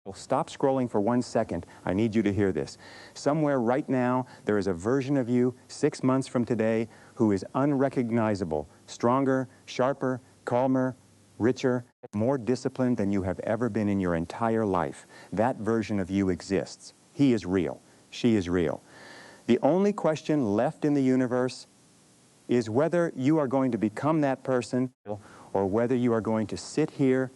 Well, stop scrolling for 1 second. I need you to hear this. Somewhere right now, there is a version of you 6 months from today who is unrecognizable, stronger, sharper, calmer, richer, more disciplined than you have ever been in your entire life. That version of you exists. He is real. She is real. The only question left in the universe is whether you are going to become that person or whether you are going to sit here,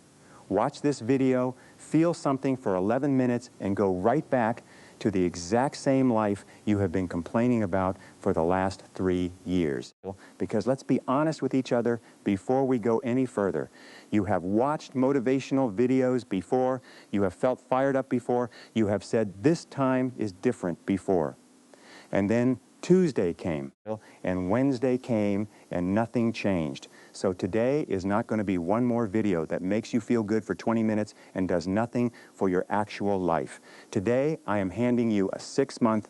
watch this video, feel something for 11 minutes, and go right back to the exact same life you have been complaining about for the last 3 years. Because let's be honest with each other before we go any further. You have watched motivational videos before, you have felt fired up before, you have said this time is different before. And then Tuesday came, and Wednesday came, and nothing changed. So today is not going to be one more video that makes you feel good for 20 minutes and does nothing for your actual life. Today, I am handing you a 6-month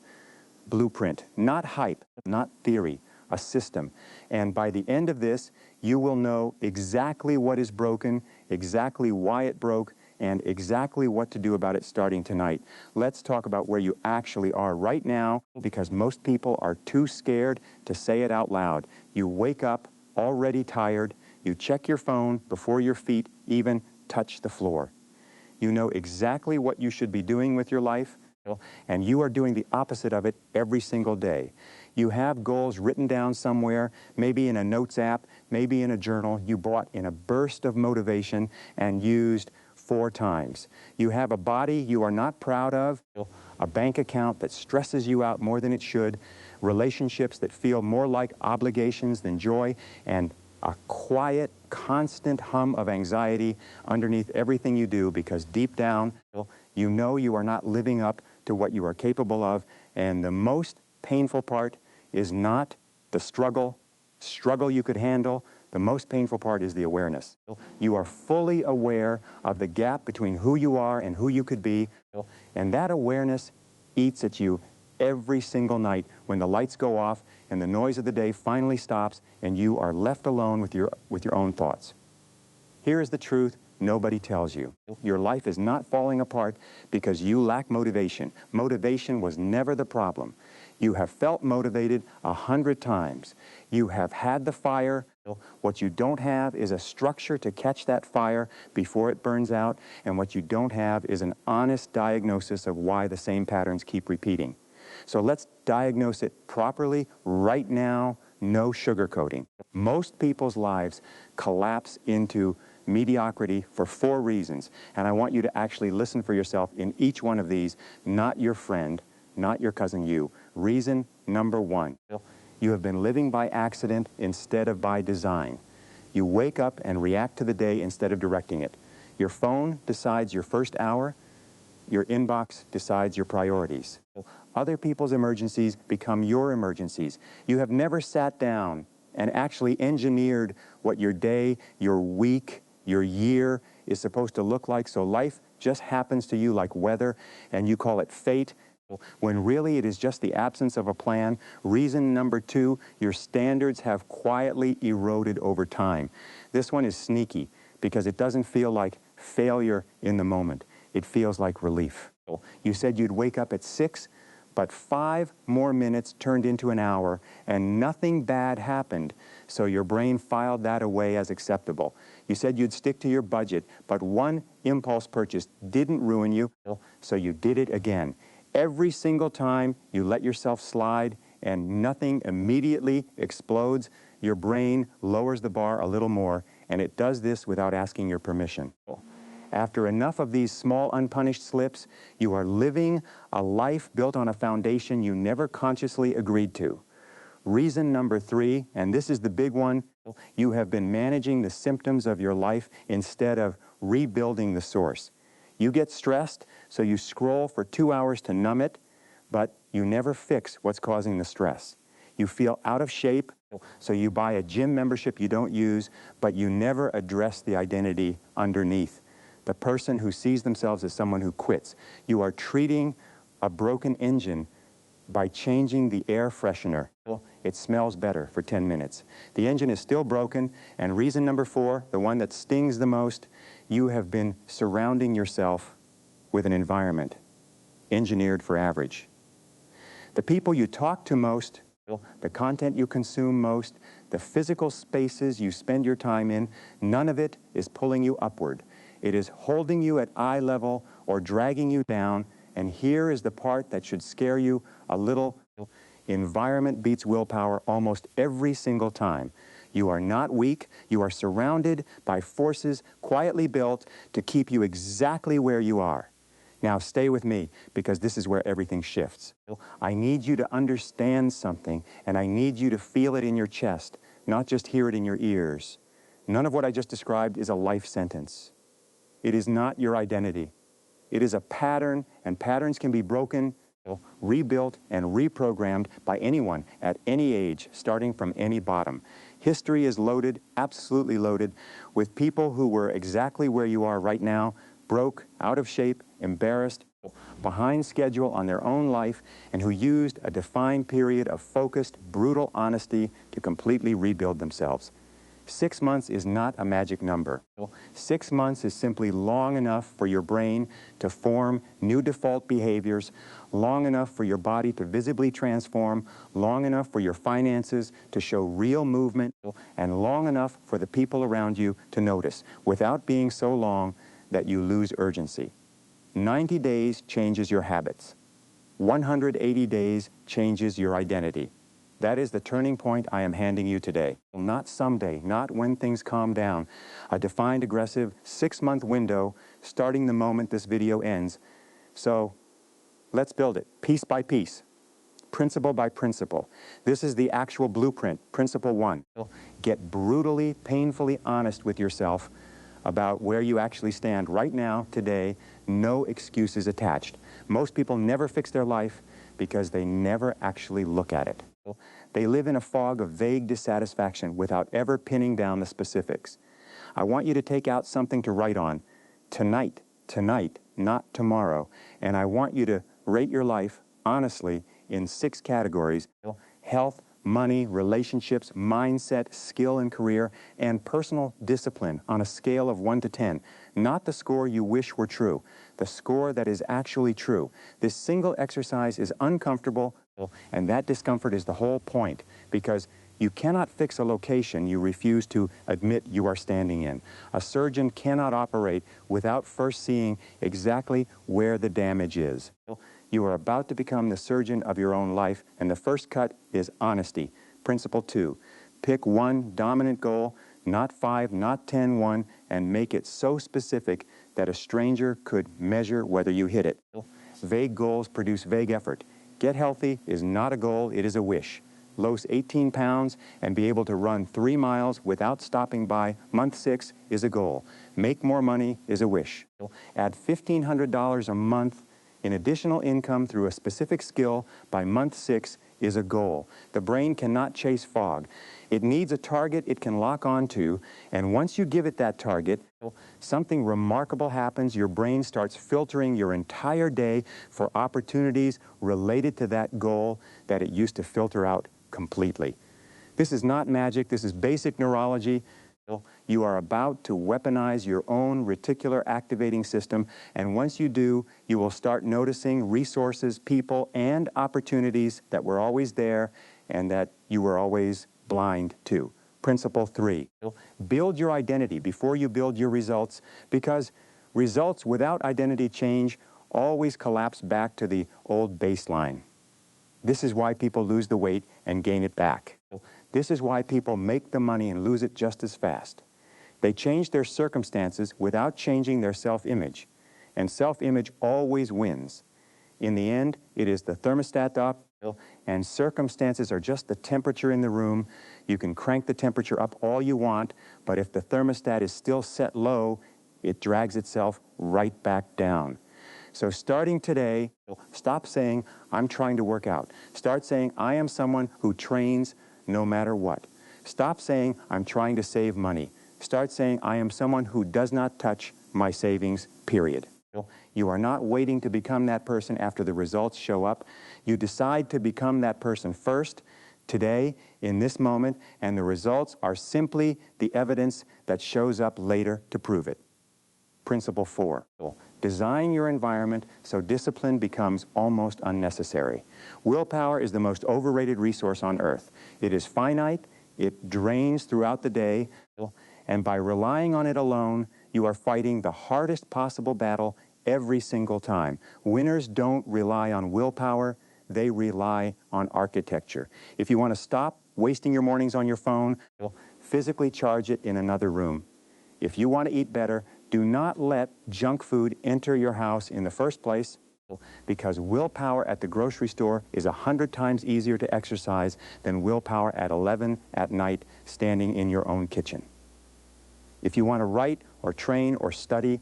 blueprint, not hype, not theory, a system. And by the end of this, you will know exactly what is broken, exactly why it broke, and exactly what to do about it starting tonight. Let's talk about where you actually are right now, because most people are too scared to say it out loud. You wake up already tired, you check your phone before your feet even touch the floor. You know exactly what you should be doing with your life, and you are doing the opposite of it every single day. You have goals written down somewhere, maybe in a notes app, maybe in a journal you bought in a burst of motivation and used 4 times. You have a body you are not proud of, a bank account that stresses you out more than it should, relationships that feel more like obligations than joy, and a quiet, constant hum of anxiety underneath everything you do, because deep down, you know you are not living up to what you are capable of. And the most painful part is not the struggle you could handle. The most painful part is the awareness. You are fully aware of the gap between who you are and who you could be, and that awareness eats at you every single night when the lights go off and the noise of the day finally stops and you are left alone with your own thoughts. Here is the truth nobody tells you. Your life is not falling apart because you lack motivation. Motivation was never the problem. You have felt motivated 100 times. You have had the fire. What you don't have is a structure to catch that fire before it burns out, and what you don't have is an honest diagnosis of why the same patterns keep repeating. So let's diagnose it properly right now, no sugarcoating. Most people's lives collapse into mediocrity for 4 reasons, and I want you to actually listen for yourself in each one of these, not your friend, not your cousin, you. Reason number 1, you have been living by accident instead of by design. You wake up and react to the day instead of directing it. Your phone decides your first hour, your inbox decides your priorities. Other people's emergencies become your emergencies. You have never sat down and actually engineered what your day, your week, your year is supposed to look like, so life just happens to you like weather, and you call it fate, when really it is just the absence of a plan. Reason number 2, your standards have quietly eroded over time. This one is sneaky because it doesn't feel like failure in the moment. It feels like relief. You said you'd wake up at 6, but 5 more minutes turned into an hour and nothing bad happened, so your brain filed that away as acceptable. You said you'd stick to your budget, but one impulse purchase didn't ruin you, so you did it again. Every single time you let yourself slide and nothing immediately explodes, your brain lowers the bar a little more, and it does this without asking your permission. After enough of these small unpunished slips, you are living a life built on a foundation you never consciously agreed to. Reason number 3, and this is the big one, you have been managing the symptoms of your life instead of rebuilding the source. You get stressed, so you scroll for 2 hours to numb it, but you never fix what's causing the stress. You feel out of shape, so you buy a gym membership you don't use, but you never address the identity underneath. The person who sees themselves as someone who quits. You are treating a broken engine by changing the air freshener. It smells better for 10 minutes. The engine is still broken, and reason number 4, the one that stings the most, you have been surrounding yourself with an environment engineered for average. The people you talk to most, the content you consume most, the physical spaces you spend your time in, none of it is pulling you upward. It is holding you at eye level or dragging you down, and here is the part that should scare you a little. Environment beats willpower almost every single time. You are not weak. You are surrounded by forces quietly built to keep you exactly where you are. Now stay with me, because this is where everything shifts. I need you to understand something, and I need you to feel it in your chest, not just hear it in your ears. None of what I just described is a life sentence. It is not your identity. It is a pattern, and patterns can be broken, rebuilt, and reprogrammed by anyone at any age, starting from any bottom. History is loaded, absolutely loaded, with people who were exactly where you are right now, broke, out of shape, embarrassed, behind schedule on their own life, and who used a defined period of focused, brutal honesty to completely rebuild themselves. 6 months is not a magic number. 6 months is simply long enough for your brain to form new default behaviors, long enough for your body to visibly transform, long enough for your finances to show real movement, and long enough for the people around you to notice, without being so long that you lose urgency. 90 days changes your habits. 180 days changes your identity. That is the turning point I am handing you today. Not someday, not when things calm down. A defined, aggressive 6-month window starting the moment this video ends. So let's build it piece by piece, principle by principle. This is the actual blueprint, principle 1. Get brutally, painfully honest with yourself about where you actually stand right now, today. No excuses attached. Most people never fix their life because they never actually look at it. They live in a fog of vague dissatisfaction without ever pinning down the specifics. I want you to take out something to write on tonight, not tomorrow. And I want you to rate your life, honestly, in 6 categories: health, money, relationships, mindset, skill and career, and personal discipline on a scale of 1 to 10. Not the score you wish were true, the score that is actually true. This single exercise is uncomfortable, and that discomfort is the whole point, because you cannot fix a location you refuse to admit you are standing in. A surgeon cannot operate without first seeing exactly where the damage is. You are about to become the surgeon of your own life, and the first cut is honesty. Principle 2, pick one dominant goal, not 5, not 10, 1, and make it so specific that a stranger could measure whether you hit it. Vague goals produce vague effort. Get healthy is not a goal, it is a wish. Lose 18 pounds and be able to run 3 miles without stopping by month 6 is a goal. Make more money is a wish. Add $1,500 a month in additional income through a specific skill by month 6 is a goal. The brain cannot chase fog. It needs a target it can lock onto, and once you give it that target, something remarkable happens. Your brain starts filtering your entire day for opportunities related to that goal that it used to filter out completely. This is not magic. This is basic neurology. You are about to weaponize your own reticular activating system, and once you do, you will start noticing resources, people, and opportunities that were always there and that you were always blind to. Principle 3, build your identity before you build your results, because results without identity change always collapse back to the old baseline. This is why people lose the weight and gain it back. This is why people make the money and lose it just as fast. They change their circumstances without changing their self-image, and self-image always wins. In the end, it is the thermostat up, and circumstances are just the temperature in the room. You can crank the temperature up all you want, but if the thermostat is still set low, it drags itself right back down. So starting today, stop saying, I'm trying to work out. Start saying, I am someone who trains no matter what. Stop saying, I'm trying to save money. Start saying, I am someone who does not touch my savings, period. You are not waiting to become that person after the results show up. You decide to become that person first, today, in this moment, and the results are simply the evidence that shows up later to prove it. Principle 4, design your environment so discipline becomes almost unnecessary. Willpower is the most overrated resource on earth. It is finite, it drains throughout the day, and by relying on it alone, you are fighting the hardest possible battle every single time. Winners don't rely on willpower, they rely on architecture. If you want to stop wasting your mornings on your phone, physically charge it in another room. If you want to eat better, do not let junk food enter your house in the first place, because willpower at the grocery store is 100 times easier to exercise than willpower at 11 at night standing in your own kitchen. If you want to write or train or study,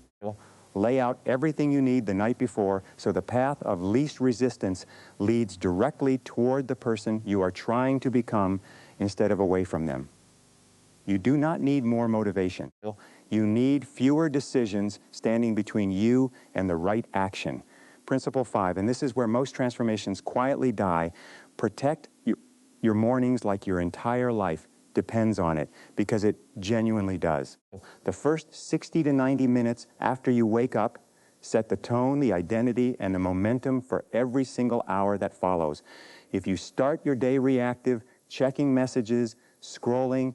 lay out everything you need the night before so the path of least resistance leads directly toward the person you are trying to become instead of away from them. You do not need more motivation. You need fewer decisions standing between you and the right action. Principle 5, and this is where most transformations quietly die. Protect your mornings like your entire life depends on it, because it genuinely does. The first 60 to 90 minutes after you wake up set the tone, the identity, and the momentum for every single hour that follows. If you start your day reactive, checking messages, scrolling,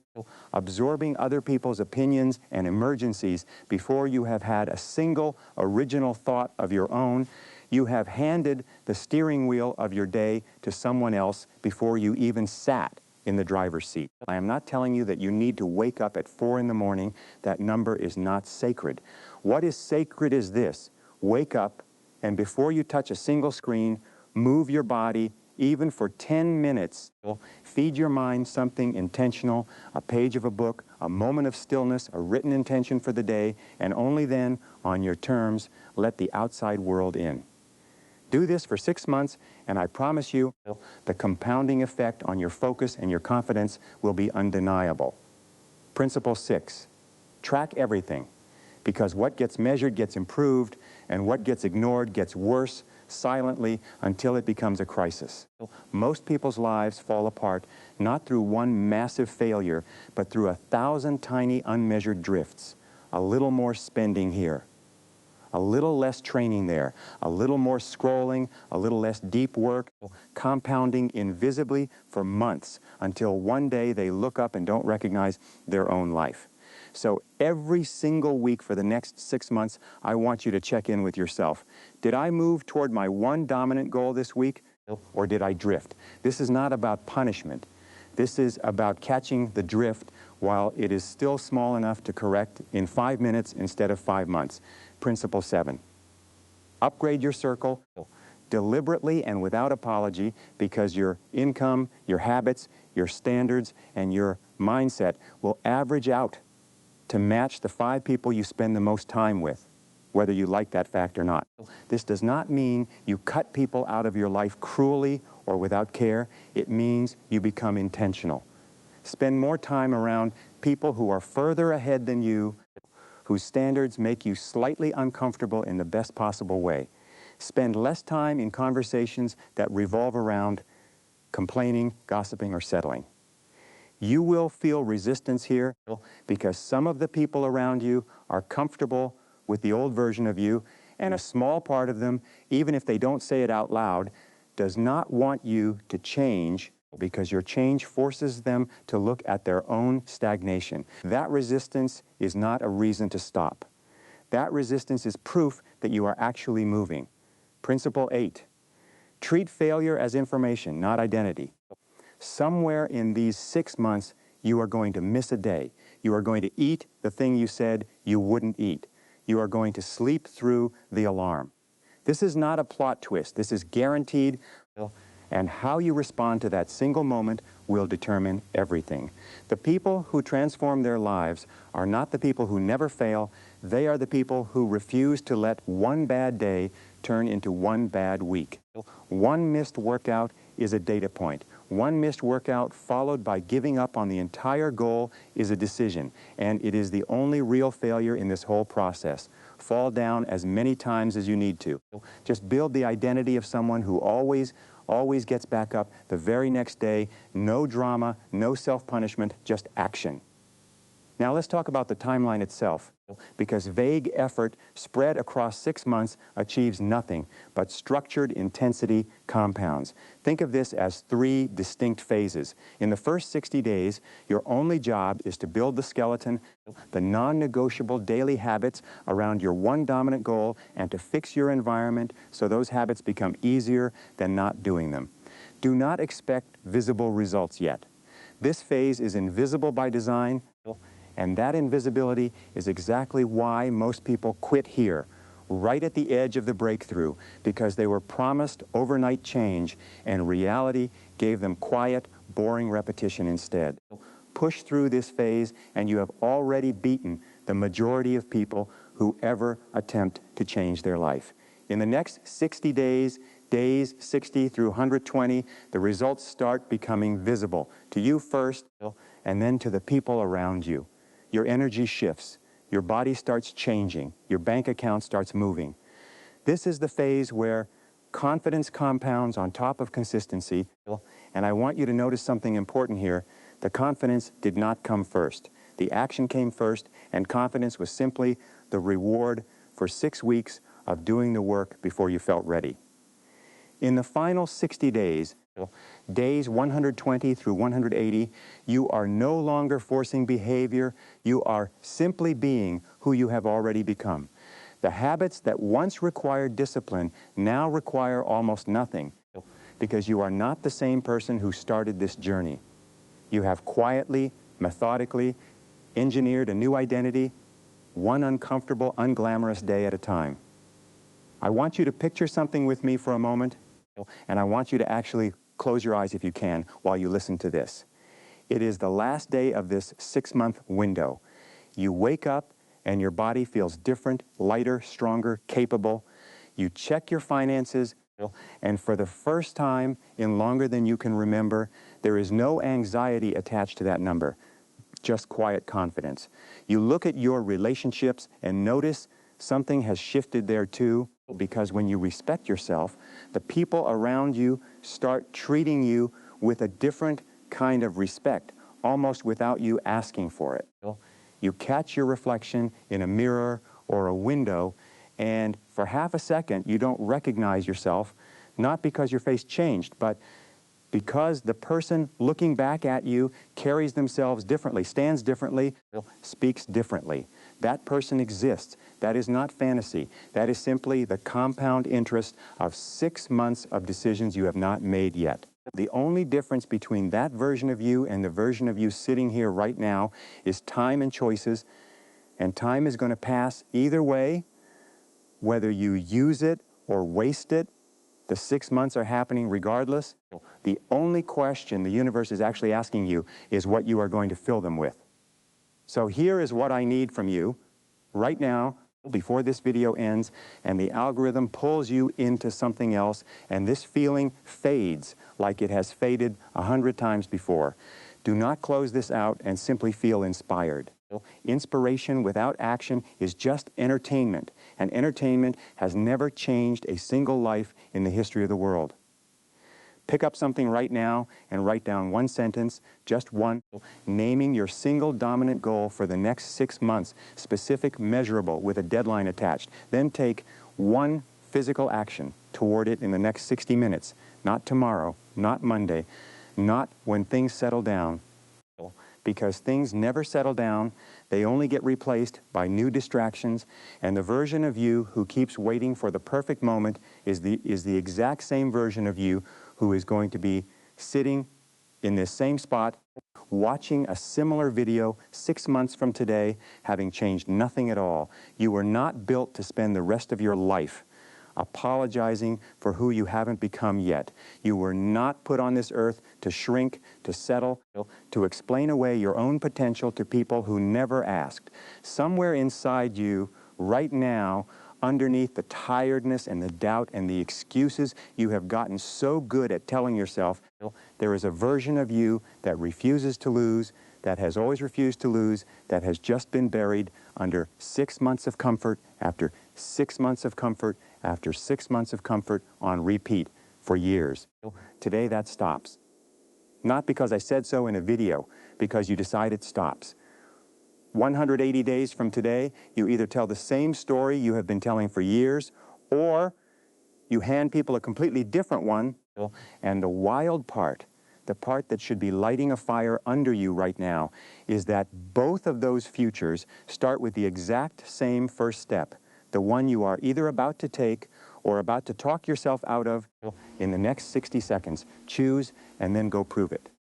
absorbing other people's opinions and emergencies before you have had a single original thought of your own, you have handed the steering wheel of your day to someone else before you even sat in the driver's seat. I am not telling you that you need to wake up at 4 in the morning. That number is not sacred. What is sacred is this: wake up, and before you touch a single screen, move your body, even for 10 minutes. Feed your mind something intentional, a page of a book, a moment of stillness, a written intention for the day, and only then, on your terms, let the outside world in. Do this for 6 months, and I promise you, the compounding effect on your focus and your confidence will be undeniable. Principle 6, track everything, because what gets measured gets improved, and what gets ignored gets worse silently until it becomes a crisis. Most people's lives fall apart not through one massive failure, but through 1,000 tiny unmeasured drifts. A little more spending here, a little less training there, a little more scrolling, a little less deep work, compounding invisibly for months until one day they look up and don't recognize their own life. So every single week for the next 6 months, I want you to check in with yourself. Did I move toward my one dominant goal this week, or did I drift? This is not about punishment. This is about catching the drift while it is still small enough to correct in 5 minutes instead of 5 months. Principle 7, upgrade your circle deliberately and without apology, because your income, your habits, your standards, and your mindset will average out to match the 5 people you spend the most time with, whether you like that fact or not. This does not mean you cut people out of your life cruelly or without care. It means you become intentional. Spend more time around people who are further ahead than you, whose standards make you slightly uncomfortable in the best possible way. Spend less time in conversations that revolve around complaining, gossiping, or settling. You will feel resistance here because some of the people around you are comfortable with the old version of you, and a small part of them, even if they don't say it out loud, does not want you to change, because your change forces them to look at their own stagnation. That resistance is not a reason to stop. That resistance is proof that you are actually moving. Principle 8, treat failure as information, not identity. Somewhere in these 6 months, you are going to miss a day. You are going to eat the thing you said you wouldn't eat. You are going to sleep through the alarm. This is not a plot twist. This is guaranteed, and how you respond to that single moment will determine everything. The people who transform their lives are not the people who never fail. They are the people who refuse to let one bad day turn into one bad week. One missed workout is a data point. One missed workout followed by giving up on the entire goal is a decision, and it is the only real failure in this whole process. Fall down as many times as you need to. Just build the identity of someone who always gets back up the very next day. No drama, no self-punishment, just action. Now let's talk about the timeline itself, because vague effort spread across 6 months achieves nothing but structured intensity compounds. Think of this as 3 distinct phases. In the first 60 days, your only job is to build the skeleton, the non-negotiable daily habits around your one dominant goal, and to fix your environment so those habits become easier than not doing them. Do not expect visible results yet. This phase is invisible by design, and that invisibility is exactly why most people quit here, right at the edge of the breakthrough, because they were promised overnight change, and reality gave them quiet, boring repetition instead. Push through this phase, and you have already beaten the majority of people who ever attempt to change their life. In the next 60 days 60 through 120, the results start becoming visible to you first, and then to the people around you. Your energy shifts, your body starts changing, your bank account starts moving. This is the phase where confidence compounds on top of consistency, and I want you to notice something important here. The confidence did not come first. The action came first, and confidence was simply the reward for 6 weeks of doing the work before you felt ready. In the final 60 days, days 120 through 180, you are no longer forcing behavior. You are simply being who you have already become. The habits that once required discipline now require almost nothing, because you are not the same person who started this journey. You have quietly, methodically engineered a new identity, one uncomfortable, unglamorous day at a time. I want you to picture something with me for a moment, and I want you to actually close your eyes if you can while you listen to this. It is the last day of this 6-month window. You wake up and your body feels different, lighter, stronger, capable. You check your finances, and for the first time in longer than you can remember, there is no anxiety attached to that number, just quiet confidence. You look at your relationships and notice something has shifted there too, because when you respect yourself, the people around you start treating you with a different kind of respect, almost without you asking for it. You catch your reflection in a mirror or a window, and for half a second you don't recognize yourself, not because your face changed, but because the person looking back at you carries themselves differently, stands differently, speaks differently. That person exists. That is not fantasy. That is simply the compound interest of 6 months of decisions you have not made yet. The only difference between that version of you and the version of you sitting here right now is time and choices, and time is going to pass either way, whether you use it or waste it. The 6 months are happening regardless. The only question the universe is actually asking you is what you are going to fill them with. So here is what I need from you right now, before this video ends, and the algorithm pulls you into something else, and this feeling fades like it has faded 100 times before. Do not close this out and simply feel inspired. Inspiration without action is just entertainment, and entertainment has never changed a single life in the history of the world. Pick up something right now and write down one sentence, just one, naming your single dominant goal for the next 6 months, specific, measurable, with a deadline attached. Then take one physical action toward it in the next 60 minutes, not tomorrow, not Monday, not when things settle down, because things never settle down. They only get replaced by new distractions, and the version of you who keeps waiting for the perfect moment is the exact same version of you who is going to be sitting in this same spot, watching a similar video 6 months from today, having changed nothing at all. You were not built to spend the rest of your life apologizing for who you haven't become yet. You were not put on this earth to shrink, to settle, to explain away your own potential to people who never asked. Somewhere inside you, right now, underneath the tiredness and the doubt and the excuses you have gotten so good at telling yourself, there is a version of you that refuses to lose, that has always refused to lose, that has just been buried under 6 months of comfort after 6 months of comfort after 6 months of comfort on repeat for years. Today that stops. Not because I said so in a video, because you decide it stops. 180 days from today, you either tell the same story you have been telling for years, or you hand people a completely different one. And the wild part, the part that should be lighting a fire under you right now, is that both of those futures start with the exact same first step, the one you are either about to take or about to talk yourself out of in the next 60 seconds. Choose and then go prove it.